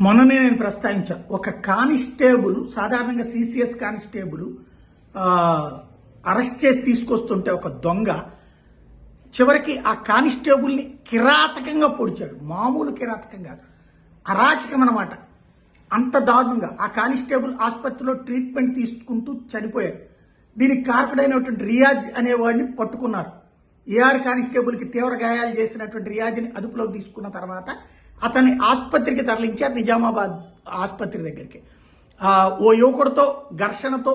మొన్ననే నేను ప్రస్తావించాను. ఒక కానిస్టేబుల్, సాధారణంగా సిసిఎస్ కానిస్టేబుల్ అరెస్ట్ చేసి తీసుకొస్తుంటే ఒక దొంగ చివరికి ఆ కానిస్టేబుల్ని కిరాతకంగా పొడిచాడు. మామూలు కిరాతకం కాదు, అరాచకం అన్నమాట. అంత దారుణంగా ఆ కానిస్టేబుల్ ఆసుపత్రిలో ట్రీట్మెంట్ తీసుకుంటూ చనిపోయాడు. దీనికి కారకుడైనటువంటి రియాజ్ అనేవాడిని పట్టుకున్నారు. ఏఆర్ కానిస్టేబుల్కి తీవ్ర గాయాలు చేసినటువంటి రియాజ్ని అదుపులోకి తీసుకున్న తర్వాత అతన్ని ఆసుపత్రికి తరలించారు, నిజామాబాద్ ఆసుపత్రి దగ్గరికి. ఓ యువకుడితో ఘర్షణతో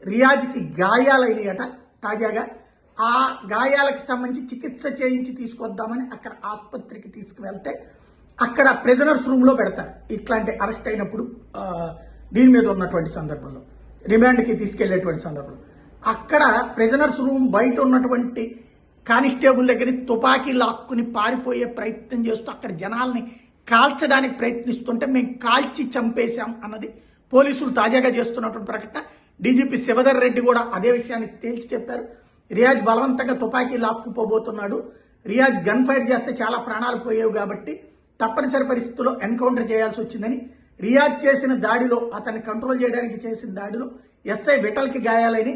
రియాజ్కి గాయాలైనయట. తాజాగా ఆ గాయాలకు సంబంధించి చికిత్స చేయించి తీసుకొద్దామని అక్కడ ఆసుపత్రికి తీసుకువెళ్తే అక్కడ ప్రిజనర్స్ రూమ్లో పెడతారు. ఇట్లాంటి అరెస్ట్ అయినప్పుడు దీని మీద ఉన్నటువంటి సందర్భంలో, రిమాండ్కి తీసుకెళ్లేటువంటి సందర్భంలో అక్కడ ప్రిజనర్స్ రూమ్ బయట ఉన్నటువంటి కానిస్టేబుల్ దగ్గర తుపాకీ లాక్కుని పారిపోయే ప్రయత్నం చేస్తూ అక్కడ జనాల్ని కాల్చడానికి ప్రయత్నిస్తుంటే మేము కాల్చి చంపేశాం అన్నది పోలీసులు తాజాగా చేస్తున్నటువంటి ప్రకటన. డీజీపీ శివధర్ రెడ్డి కూడా అదే విషయాన్ని తేల్చి చెప్పారు. రియాజ్ బలవంతంగా తుపాకీ లాక్కుపోబోతున్నాడు, రియాజ్ గన్ ఫైర్ చేస్తే చాలా ప్రాణాలు పోయేవి కాబట్టి తప్పనిసరి పరిస్థితుల్లో ఎన్కౌంటర్ చేయాల్సి వచ్చిందని, రియాజ్ చేసిన దాడిలో, అతన్ని కంట్రోల్ చేయడానికి చేసిన దాడిలో ఎస్ఐ విఠల్కి గాయాలని,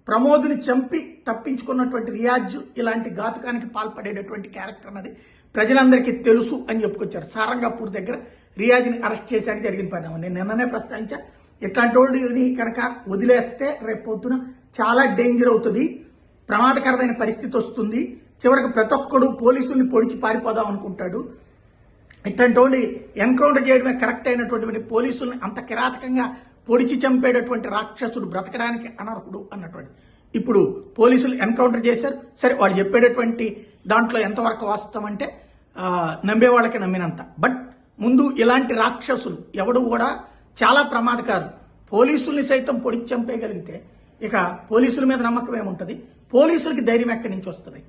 ప్రమోద్ని చంపి తప్పించుకున్నటువంటి రియాజ్ ఇలాంటి ఘాతుకానికి పాల్పడేటటువంటి క్యారెక్టర్ అన్నది ప్రజలందరికీ తెలుసు అని చెప్పుకొచ్చారు. సారంగాపూర్ దగ్గర రియాజ్ని అరెస్ట్ చేశాక జరిగిన పరిణామం నేను నిన్ననే ప్రస్తావించా. ఇట్లాంటి వాళ్ళని కనుక వదిలేస్తే రేపు పొద్దున చాలా డేంజర్ అవుతుంది, ప్రమాదకరమైన పరిస్థితి వస్తుంది. చివరికి ప్రతి ఒక్కడు పోలీసుల్ని పొడిచి పారిపోదాం అనుకుంటాడు. ఇట్లాంటి వాళ్ళు ఎన్కౌంటర్ చేయడమే కరెక్ట్ అయినటువంటి పోలీసుల్ని అంత కిరాతకంగా పొడిచి చంపేటటువంటి రాక్షసుడు బ్రతకడానికి అనర్హుడు అన్నటువంటి. ఇప్పుడు పోలీసులు ఎన్కౌంటర్ చేశారు. సరే, వాళ్ళు చెప్పేటటువంటి దాంట్లో ఎంతవరకు వాస్తవం అంటే నమ్మే వాళ్ళకి నమ్మినంత. బట్ ముందు ఇలాంటి రాక్షసులు ఎవడు కూడా చాలా ప్రమాదకారులు. పోలీసుల్ని సైతం పొడిచి చంపేయగలిగితే ఇక పోలీసుల మీద నమ్మకం ఏముంటుంది? పోలీసులకి ధైర్యం ఎక్కడి నుంచి వస్తుంది?